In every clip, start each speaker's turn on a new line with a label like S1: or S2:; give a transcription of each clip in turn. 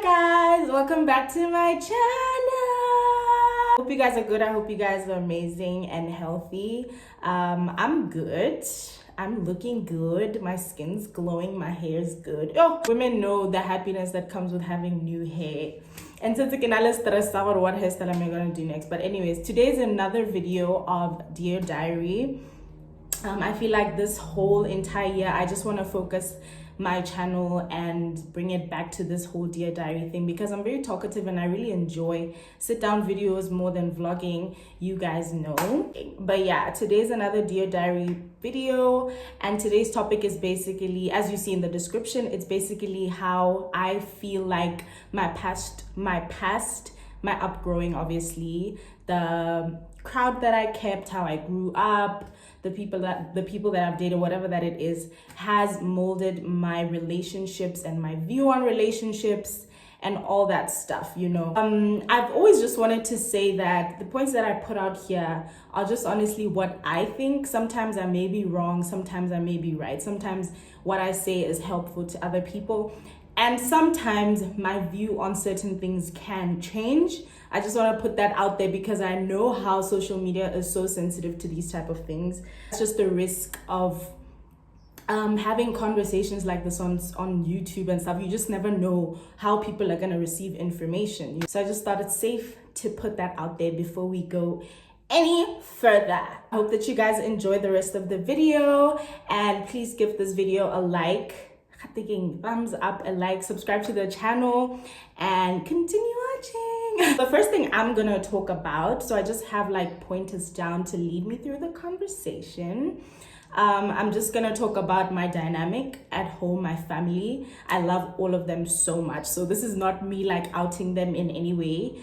S1: guys, welcome back to my channel. Hope you guys are good. I hope you guys are amazing and healthy. I'm good. I'm looking good. My skin's glowing, my hair's good. Oh, women know the happiness that comes with having new hair. And since I can stress about what hairstyle am I gonna do next. But anyways, today is another video of Dear Diary. I feel like this whole entire year I just want to focus my channel and bring it back to this whole Dear Diary thing, because I'm very talkative and I really enjoy sit down videos more than vlogging, you guys know. But yeah, today's another Dear Diary video, and today's topic is basically, as you see in the description, it's basically how I feel like my upgrowing, obviously, the crowd that I kept, how I grew up, the people that I've dated, whatever that it is, has molded my relationships and my view on relationships and all that stuff, you know. I've always just wanted to say that the points that I put out here are just honestly what I think. Sometimes I may be wrong, sometimes I may be right, sometimes what I say is helpful to other people, and sometimes my view on certain things can change. I just want to put that out there because I know how social media is so sensitive to these type of things. It's just the risk of having conversations like this on YouTube and stuff. You just never know how people are going to receive information. So I just thought it's safe to put that out there before we go any further. I hope that you guys enjoy the rest of the video, and please give this video a like. Thumbs up, a like, subscribe to the channel, and continue watching. The first thing I'm gonna talk about, so I just have like pointers down to lead me through the conversation. I'm just gonna talk about my dynamic at home, my family. I love all of them so much, so this is not me like outing them in any way.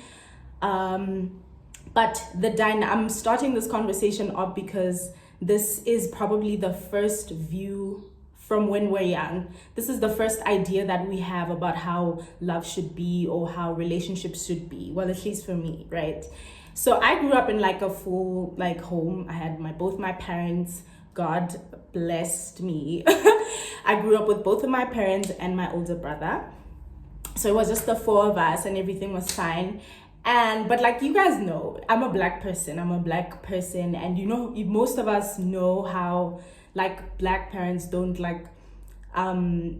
S1: But I'm starting this conversation off because this is probably the first view from when we're young. This is the first idea that we have about how love should be or how relationships should be. Well, at least for me, right? So I grew up in like a full like home. I had both my parents. God blessed me. I grew up with both of my parents and my older brother. So it was just the four of us and everything was fine. But like you guys know, I'm a black person, and you know, most of us know how like black parents don't like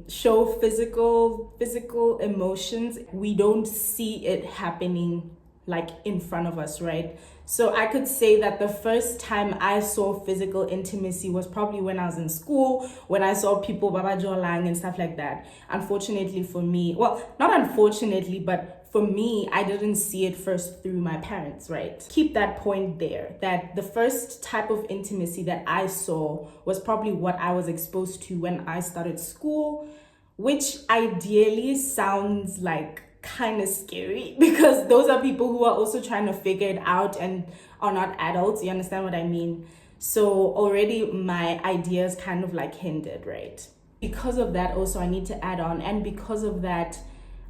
S1: show physical emotions. We don't see it happening like in front of us, right? So I could say that the first time I saw physical intimacy was probably when I was in school, when I saw people Baba Jolang and stuff like that. Unfortunately for me, well, not unfortunately, but for me, I didn't see it first through my parents, right? Keep that point there, that the first type of intimacy that I saw was probably what I was exposed to when I started school, which ideally sounds like kind of scary because those are people who are also trying to figure it out and are not adults. You understand what I mean? So already my ideas kind of like hindered, right? Because of that also, I need to add on, and because of that,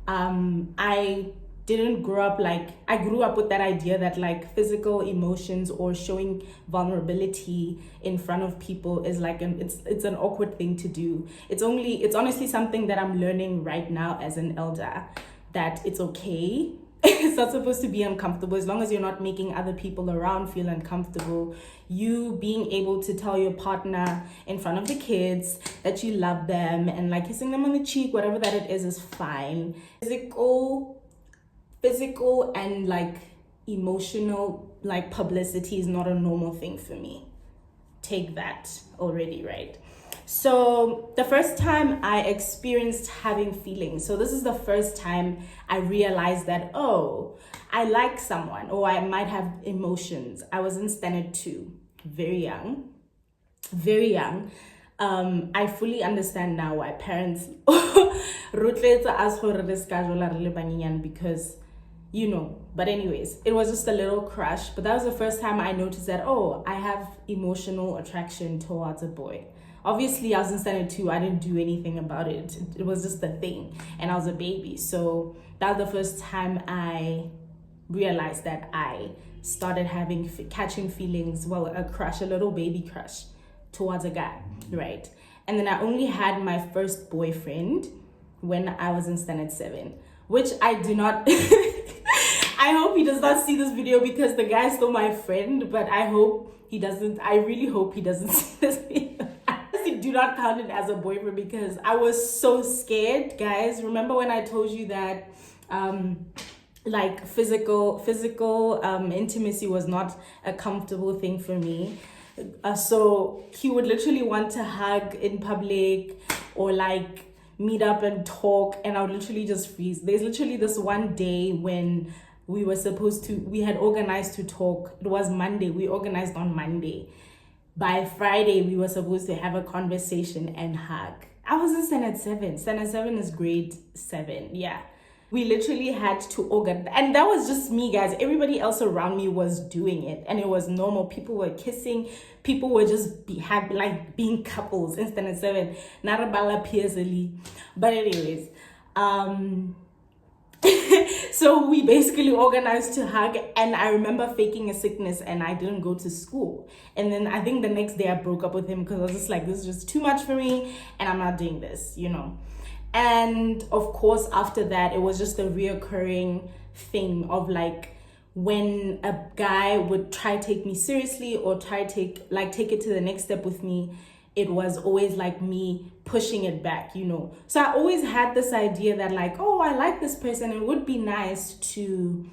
S1: I didn't grow up like, I grew up with that idea that like physical emotions or showing vulnerability in front of people is like it's an awkward thing to do. It's honestly something that I'm learning right now as an elder, that it's okay. It's not supposed to be uncomfortable as long as you're not making other people around feel uncomfortable. You being able to tell your partner in front of the kids that you love them and like kissing them on the cheek, whatever that it is fine. Physical and like emotional like publicity is not a normal thing for me. Take that already, right? So the first time I experienced having feelings, so this is the first time I realized that, oh, I like someone or I might have emotions. I was in standard 2, very young. I fully understand now why parents rotletsa us for this because, you know, but anyways, it was just a little crush. But that was the first time I noticed that, oh, I have emotional attraction towards a boy. Obviously, I was in standard 2. I didn't do anything about it. It was just a thing. And I was a baby. So that was the first time I realized that I started catching feelings, well, a crush, a little baby crush towards a guy, right? And then I only had my first boyfriend when I was in standard 7. which I do not. I hope he does not see this video because the guy is still my friend, but I hope he doesn't. I really hope he doesn't see this video. I honestly do not count it as a boyfriend because I was so scared, guys. Remember when I told you that like physical intimacy was not a comfortable thing for me? So he would literally want to hug in public or like meet up and talk, and I would literally just freeze. There's literally this one day when we had organized to talk. It was Monday. We organized on Monday. By Friday, we were supposed to have a conversation and hug. I was in Standard 7. Standard 7 is grade 7. Yeah. We literally had to organize. And that was just me, guys. Everybody else around me was doing it. And it was normal. People were kissing. People were just being couples in Standard 7. Narabala PSLE. But anyways, so we basically organized to hug, and I remember faking a sickness and I didn't go to school. And then I think the next day I broke up with him because I was just like, this is just too much for me and I'm not doing this, you know. And of course, after that, it was just a reoccurring thing of like when a guy would try to take me seriously or try to take it to the next step with me, it was always like me pushing it back, you know. So I always had this idea that like, oh, I like this person. It would be nice to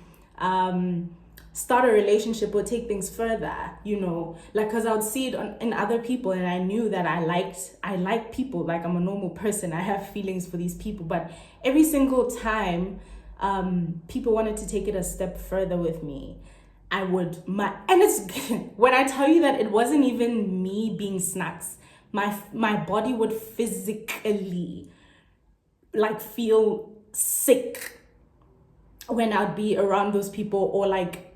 S1: start a relationship or take things further, you know, like, because I would see it in other people, and I knew that I like people. Like, I'm a normal person. I have feelings for these people, but every single time people wanted to take it a step further with me, and it's when I tell you that it wasn't even me being snacks. My body would physically like feel sick when I'd be around those people, or like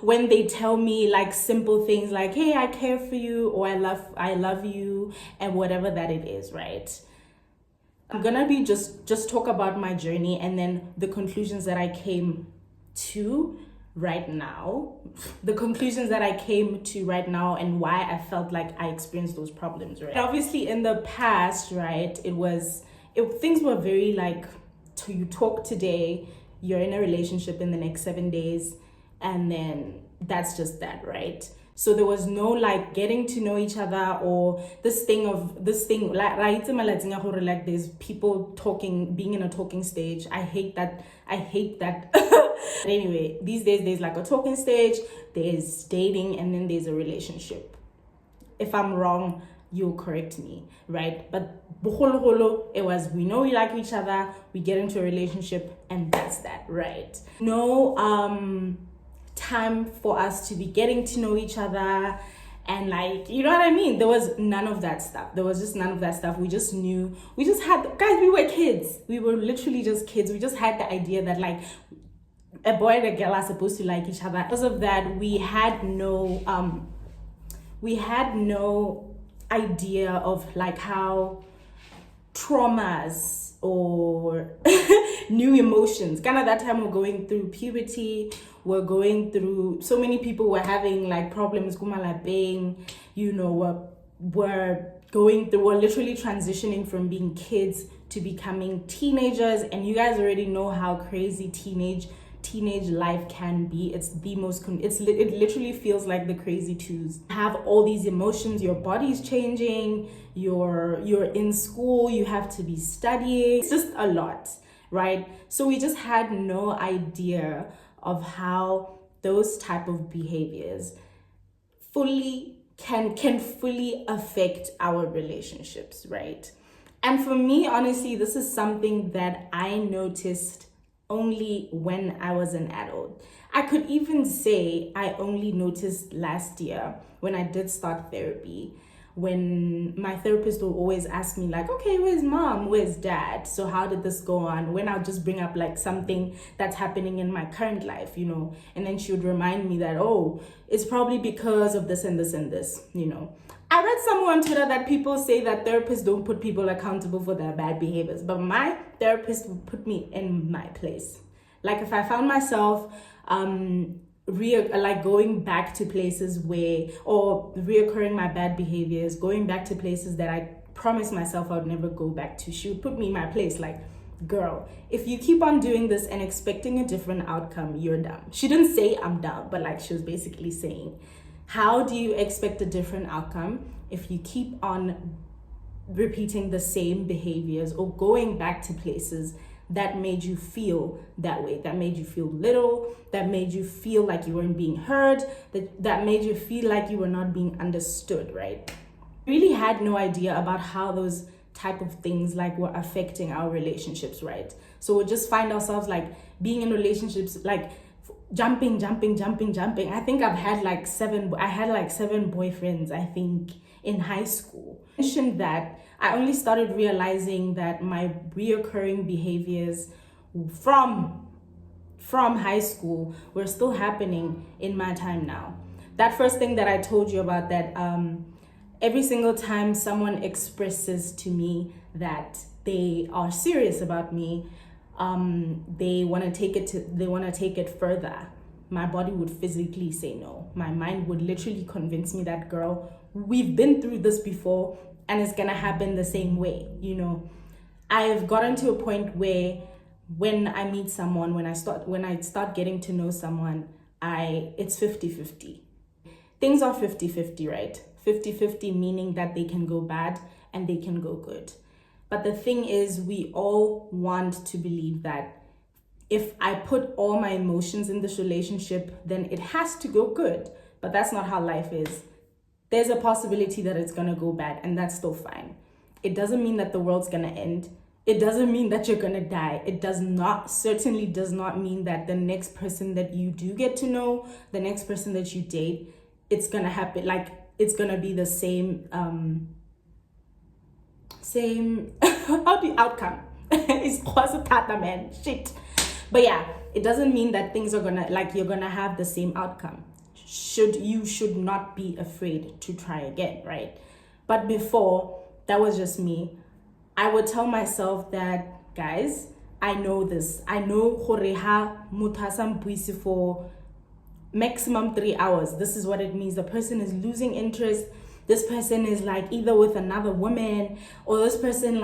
S1: when they tell me like simple things like, hey, I care for you, or I love you, and whatever that it is, right? I'm gonna be just talk about my journey and then the conclusions that I came to right now, and why I felt like I experienced those problems, right? And obviously in the past, right, things were very like, you talk today, you're in a relationship in the next 7 days, and then that's just that, right? So there was no like getting to know each other, or this thing like right, like there's people talking, being in a talking stage. I hate that. Anyway, these days there's like a talking stage, there's dating, and then there's a relationship. If I'm wrong, you'll correct me, right? But it was, we know we like each other, we get into a relationship, and that's that, right? No time for us to be getting to know each other, and like, you know what I mean? There was none of that stuff. We just knew, we were kids. We were literally just kids. We just had the idea that like a boy and a girl are supposed to like each other. Because of that, we had no idea of like how traumas or new emotions, kind of that time we're going through puberty, we're going through, so many people were having like problems, you know, we're literally transitioning from being kids to becoming teenagers, and you guys already know how crazy teenage life can be. It's the most it literally feels like the crazy twos. Have all these emotions, your body's changing, you're in school, you have to be studying, it's just a lot, right? So we just had no idea of how those type of behaviors can fully affect our relationships, right? And for me, honestly, this is something that I noticed only when I was an adult. I could even say I only noticed last year when I did start therapy, when my therapist will always ask me like, okay, where's mom, where's dad, so how did this go on, when I'll just bring up like something that's happening in my current life, you know, and then she would remind me that, oh, it's probably because of this and this and this, you know. I read somewhere on Twitter that people say that therapists don't put people accountable for their bad behaviors, but my therapist would put me in my place. Like if I found myself going back to places or reoccurring my bad behaviors, going back to places that I promised myself I would never go back to, she would put me in my place. Like, girl, if you keep on doing this and expecting a different outcome, you're dumb. She didn't say I'm dumb, but like she was basically saying, how do you expect a different outcome if you keep on repeating the same behaviors or going back to places that made you feel that way, that made you feel little, that made you feel like you weren't being heard, that made you feel like you were not being understood, right? Really had no idea about how those type of things like were affecting our relationships, right? So we'll just find ourselves like being in relationships like jumping. I think I had like seven boyfriends, I think, in high school. I mentioned that I only started realizing that my reoccurring behaviors from high school were still happening in my time now. That first thing that I told you about, that every single time someone expresses to me that they are serious about me, they want to take it further, my body would physically say no. My mind would literally convince me that, girl, we've been through this before and it's gonna happen the same way. I've gotten to a point where when I meet someone, when I start getting to know someone, it's 50-50. Things are 50-50, right? 50-50 meaning that they can go bad and they can go good. But the thing is, we all want to believe that if I put all my emotions in this relationship, then it has to go good. But that's not how life is. There's a possibility that it's gonna go bad, and that's still fine. It doesn't mean that the world's gonna end. It doesn't mean that you're gonna die. It certainly does not mean that the next person that you do get to know, the next person that you date, it's gonna happen, like it's gonna be the same outcome. It's man. Shit. But yeah, it doesn't mean that things are you're gonna have the same outcome. You should not be afraid to try again, right? But before, that was just me. I would tell myself that, guys, I know this. I know horeha mutasam puisi for maximum 3 hours. This is what it means. The person is losing interest. This person is like either with another woman, or this person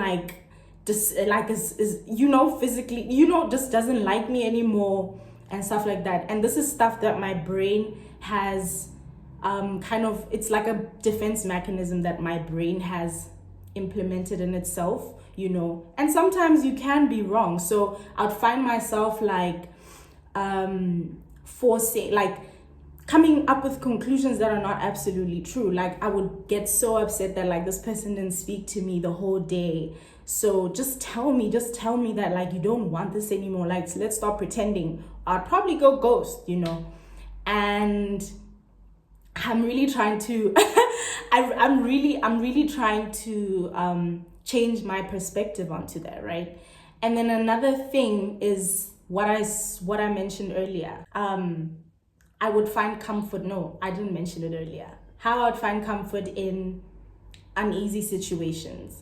S1: is physically, just doesn't like me anymore and stuff like that. And this is stuff that my brain has it's like a defense mechanism that my brain has implemented in itself, and sometimes you can be wrong. So I'd find myself coming up with conclusions that are not absolutely true. Like I would get so upset that this person didn't speak to me the whole day. So just tell me that you don't want this anymore. Let's stop pretending. I'd probably go ghost, and I'm really trying to I'm really trying to change my perspective onto that, right? And then another thing is what I mentioned earlier. I would find comfort. No, I didn't mention it earlier. How I would find comfort in uneasy situations,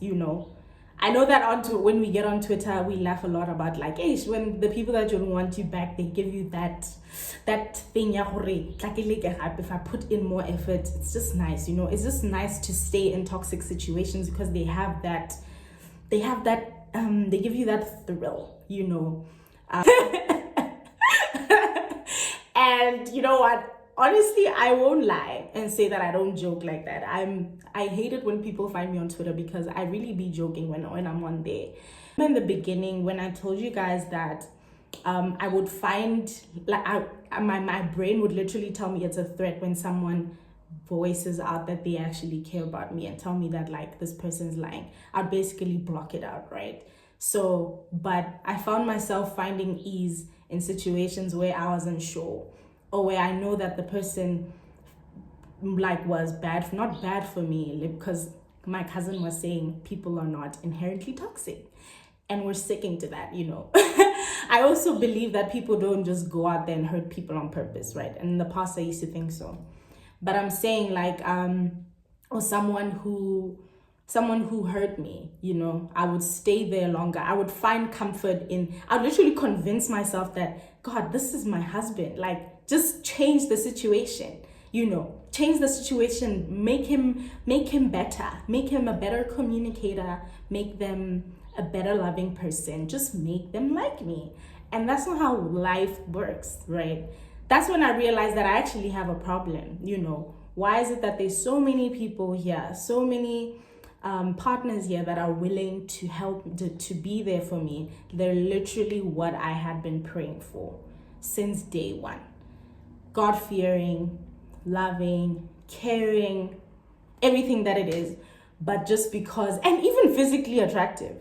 S1: I know that when we get on Twitter, we laugh a lot about when the people that don't want you back, they give you that thing, if I put in more effort, it's just nice, it's just nice to stay in toxic situations because they give you that thrill, And you know what? Honestly, I won't lie and say that I don't joke like that. I hate it when people find me on Twitter because I really be joking when I'm on there. In the beginning, when I told you guys that I would find my brain would literally tell me it's a threat when someone voices out that they actually care about me and tell me that this person's lying. I'd basically block it out, right? So, but I found myself finding ease in situations where I wasn't sure, or where I know that the person was not bad for me, because my cousin was saying people are not inherently toxic, and we're sticking to that, I also believe that people don't just go out there and hurt people on purpose, right? And in the past I used to think so, but I'm saying or someone who hurt me, I would stay there longer. I would find comfort I'd literally convince myself that, God, this is my husband. Just change the situation, change the situation, make him better, make him a better communicator, make them a better loving person, just make them like me. And that's not how life works, right? That's when I realized that I actually have a problem. Why is it that there's so many people here, so many partners here that are willing to help, to be there for me? They're literally what I had been praying for since day one. God-fearing, loving, caring, everything that it is. But just because, and even physically attractive,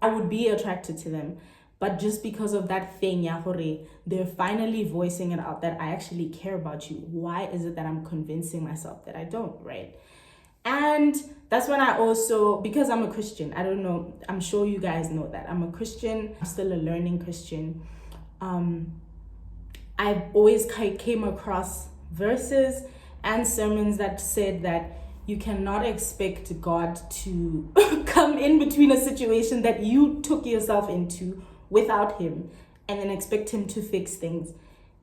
S1: I would be attracted to them. But just because of that thing, they're finally voicing it out that I actually care about you. Why is it that I'm convincing myself that I don't, right? And that's when I also, because I'm a Christian, I don't know, I'm sure you guys know that. I'm a Christian, I'm still a learning Christian. I've always came across verses and sermons that said that you cannot expect God to come in between a situation that you took yourself into without him and then expect him to fix things.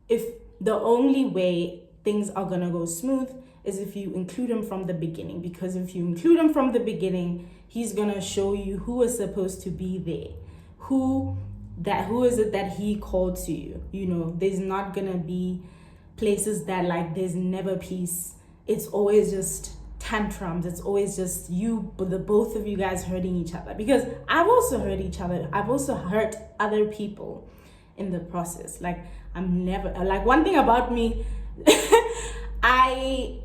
S1: If the only way things are gonna go smooth is if you include him from the beginning, because if you include him from the beginning, he's gonna show you who is supposed to be there, who is it that he called to you. There's not gonna be places that like there's never peace. It's always just tantrums. It's always just the both of you guys hurting each other, because I've also hurt each other. I've also hurt other people in the process. Like, I'm never, like, one thing about me, I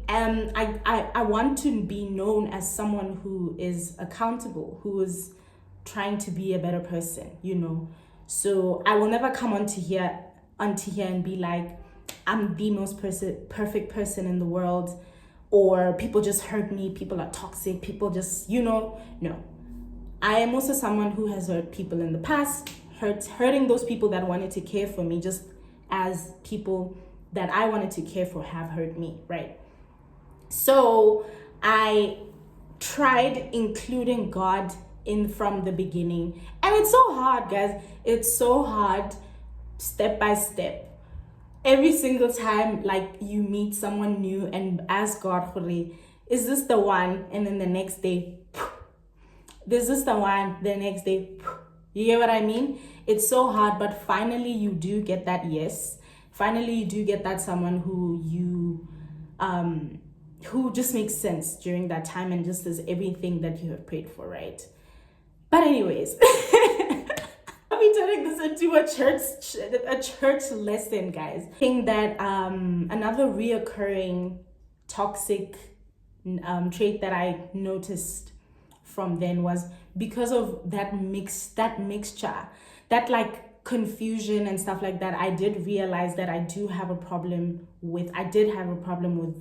S1: want to be known as someone who is accountable, who is trying to be a better person, So I will never come onto here and be like, I'm the most perfect person in the world, or people just hurt me, people are toxic, people just, no. I am also someone who has hurt people in the past, hurting those people that wanted to care for me, just as people that I wanted to care for have hurt me, right? So I tried including God in from the beginning, and it's so hard, guys. It's so hard, step by step. Every single time, like, you meet someone new and ask God, is this the one? And then the next day, this is the one. The next day, you get what I mean? It's so hard, but finally you do get that yes. Finally you do get that someone who just makes sense during that time and just does everything that you have prayed for, right? But anyways, I'll be turning this into a church lesson, guys. I think that another reoccurring toxic trait that I noticed from then was because of that mixture, that like confusion and stuff like that. I did realize that I did have a problem with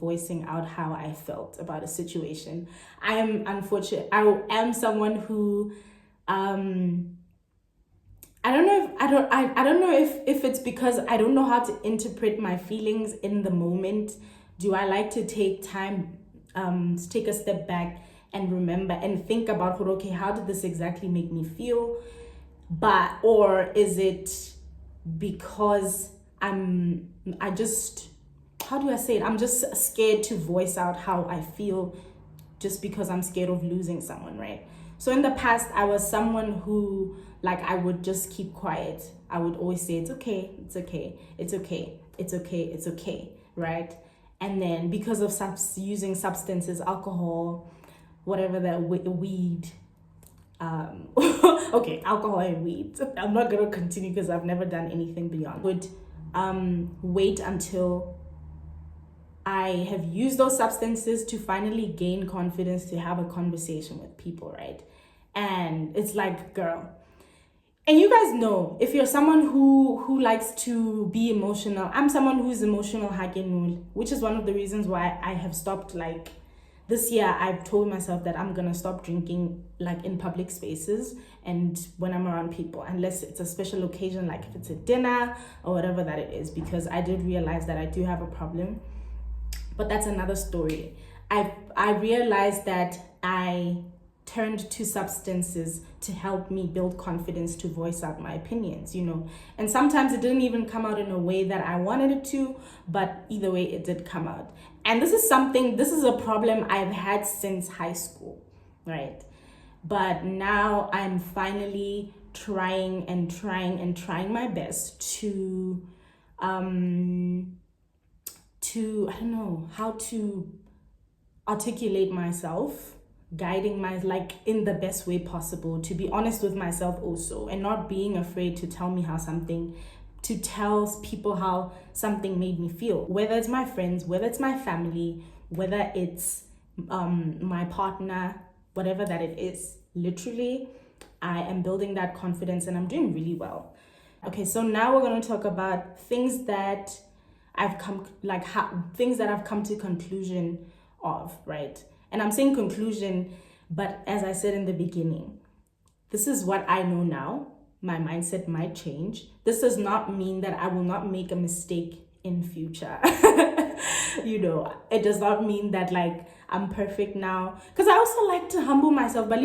S1: voicing out how I felt about a situation. I am someone who I don't know if it's because I don't know how to interpret my feelings in the moment. Do I like to take time to take a step back and remember and think about, okay, how did this exactly make me feel? Or is it because I'm just scared to voice out how I feel, just because I'm scared of losing someone, right? So in the past, I was someone who, like, I would just keep quiet. I would always say, it's okay, it's okay, it's okay, it's okay, it's okay, right? And then because of using substances, alcohol, whatever, that weed, okay, alcohol and weed. I'm not gonna continue because I've never done anything beyond. Would wait until I have used those substances to finally gain confidence to have a conversation with people, right? And it's like, girl, and you guys know, if you're someone who likes to be emotional, I'm someone who's emotional, which is one of the reasons why I have stopped, like, this year I've told myself that I'm gonna stop drinking, like, in public spaces and when I'm around people, unless it's a special occasion, like if it's a dinner or whatever that it is, because I did realize that I do have a problem. But that's another story. I realized that I turned to substances to help me build confidence to voice out my opinions, And sometimes it didn't even come out in a way that I wanted it to, but either way it did come out. And this is a problem I've had since high school, right? But now I'm finally trying my best to I don't know how to articulate myself, guiding my like in the best way possible, to be honest with myself also, and not being afraid to tell people how something made me feel, whether it's my friends, whether it's my family, whether it's my partner, whatever that it is. Literally, I am building that confidence and I'm doing really well. Okay, so now we're going to talk about things that I've come to conclusion of, right? And I'm saying conclusion, but as I said in the beginning, this is what I know now. My mindset might change. This does not mean that I will not make a mistake in future. It does not mean that like I'm perfect now. Because I also like to humble myself. Because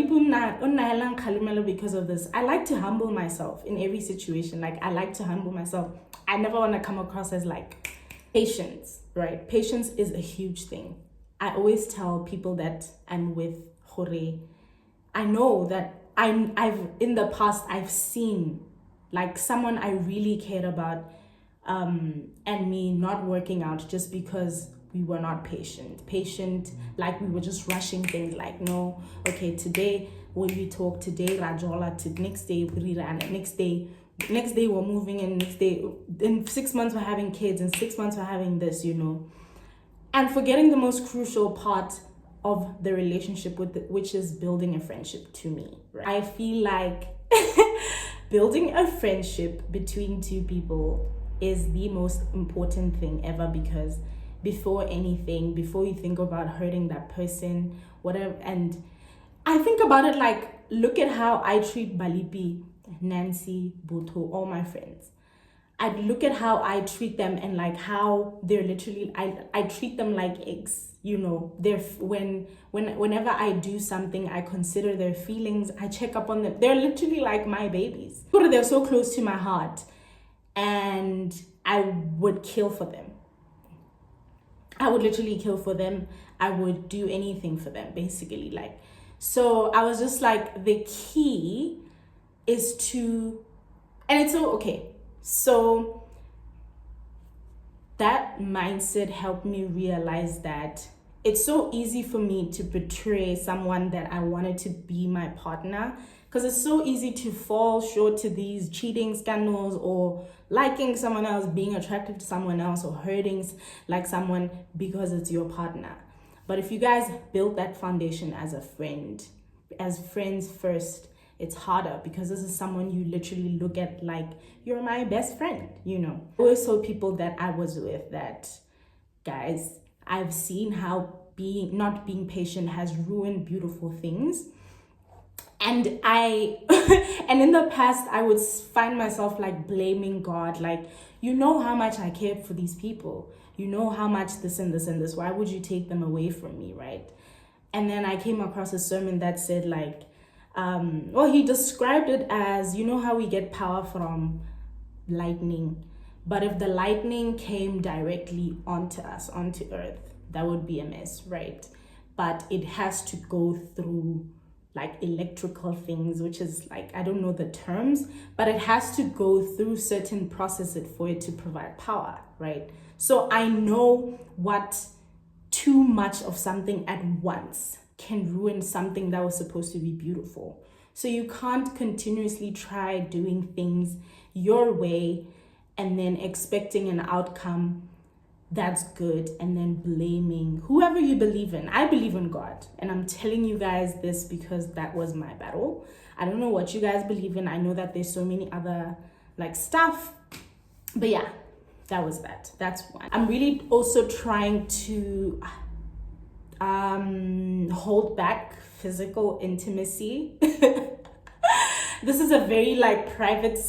S1: of this, I like to humble myself in every situation. Like I like to humble myself. I never want to come across as like patience, right? Patience is a huge thing. I always tell people that I'm with Jorge. I know that I've in the past I've seen like someone I really cared about and me not working out just because we were not patient, like we were just rushing things, like no, okay, today when we talk, today Rajola, to next day we ran, next day we're moving, and next day in 6 months we're having kids, in 6 months we're having this, and forgetting the most crucial part of the relationship which is building a friendship to me, right? I feel like building a friendship between two people is the most important thing ever, because before you think about hurting that person, whatever, and I think about it like, look at how I treat Balipi, Nancy, Buto, all my friends. I look at how I treat them, and like how they're literally, I treat them like eggs, they're whenever I do something, I consider their feelings, I check up on them. They're literally like my babies. They're so close to my heart, and I would kill for them. I would literally kill for them. I would do anything for them, basically. Like, so I was just like, the key is to, and it's so, okay. So that mindset helped me realize that it's so easy for me to betray someone that I wanted to be my partner, because it's so easy to fall short to these cheating scandals, or liking someone else, being attracted to someone else, or hurting like someone because it's your partner. But if you guys build that foundation as a friend, as friends first, it's harder, because this is someone you literally look at like, you're my best friend, I always told people that I was with that, guys, I've seen how not being patient has ruined beautiful things. And and in the past, I would find myself like blaming God, like, how much I cared for these people, how much this and this and this, why would you take them away from me, right? And then I came across a sermon that said like, he described it as, how we get power from lightning, but if the lightning came directly onto us, onto earth, that would be a mess, right? But it has to go through like electrical things, which is like, I don't know the terms, but it has to go through certain processes for it to provide power, right? So I know what too much of something at once can ruin something that was supposed to be beautiful. So you can't continuously try doing things your way and then expecting an outcome that's good and then blaming whoever you believe in. I believe in God, and I'm telling you guys this because that was my battle. I don't know what you guys believe in. I know that there's so many other like stuff, but yeah, that was that. That's one. I'm really also trying to hold back physical intimacy. This is a very private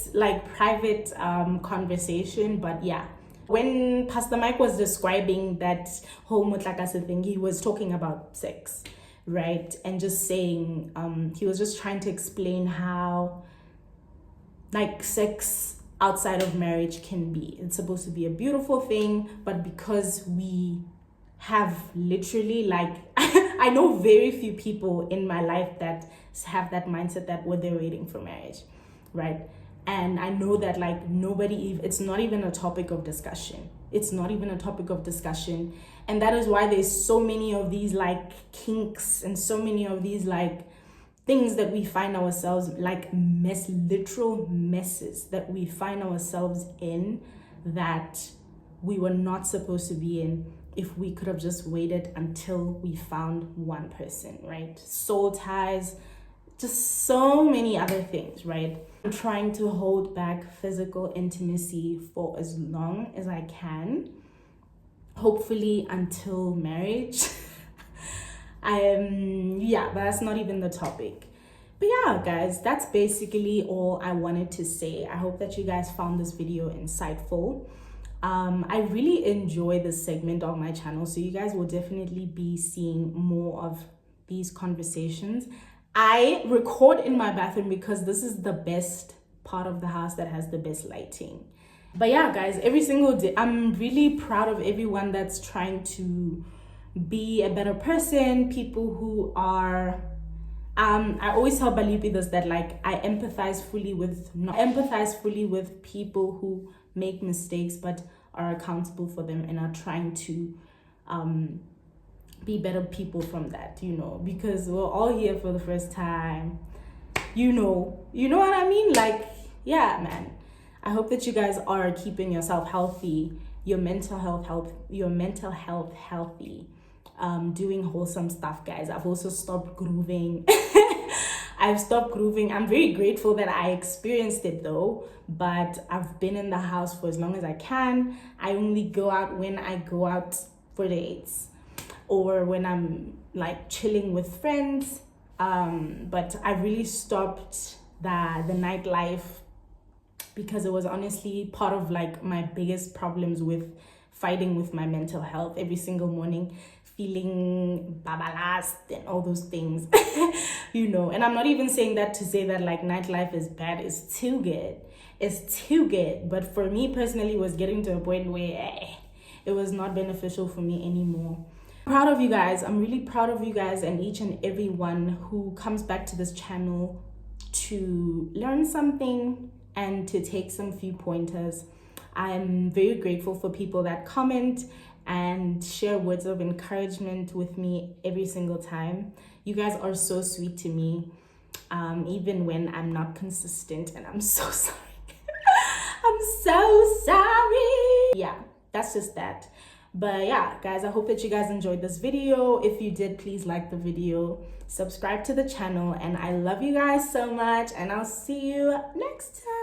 S1: conversation, but yeah. When Pastor Mike was describing that whole Mutlakase thing, he was talking about sex, right? And just saying, he was just trying to explain how like sex outside of marriage can be. It's supposed to be a beautiful thing, but because we have literally like, I I know very few people in my life that have that mindset that when they're waiting for marriage, right? And I know that like it's not even a topic of discussion. It's not even a topic of discussion. And that is why there's so many of these like kinks and so many of these like things that we find ourselves like literal messes that we find ourselves in that we were not supposed to be in if we could have just waited until we found one person, right? Soul ties, just so many other things, right? I'm trying to hold back physical intimacy for as long as I can, hopefully until marriage. But that's not even the topic. But yeah, guys, that's basically all I wanted to say. I hope that you guys found this video insightful. I really enjoy this segment of my channel, so you guys will definitely be seeing more of these conversations. I record in my bathroom because this is the best part of the house that has the best lighting. But yeah, guys, every single day, I'm really proud of everyone that's trying to be a better person, people who are I always tell Balipi this, that like I empathize fully with people who make mistakes but are accountable for them and are trying to be better people from that, you know, because we're all here for the first time, you know what I mean? Like, yeah, man, I hope that you guys are keeping yourself healthy, your mental health healthy, doing wholesome stuff, guys. I've also stopped grooving. I've stopped grooving. I'm very grateful that I experienced it though, but I've been in the house for as long as I can. I only go out when I go out for dates or when I'm like chilling with friends. But I really stopped the nightlife because it was honestly part of like my biggest problems with fighting with my mental health every single morning, feeling babalast and all those things. You know, and I'm not even saying that to say that like nightlife is bad. It's too good, but for me personally, it was getting to a point where it was not beneficial for me anymore. Proud of you guys. I'm really proud of you guys and each and every one who comes back to this channel to learn something and to take some few pointers. I'm very grateful for people that comment and share words of encouragement with me every single time. You guys are so sweet to me, even when I'm not consistent, and I'm so sorry. I'm so sorry. Yeah, that's just that. But yeah, guys, I hope that you guys enjoyed this video. If you did, please like the video, subscribe to the channel, and I love you guys so much, and I'll see you next time.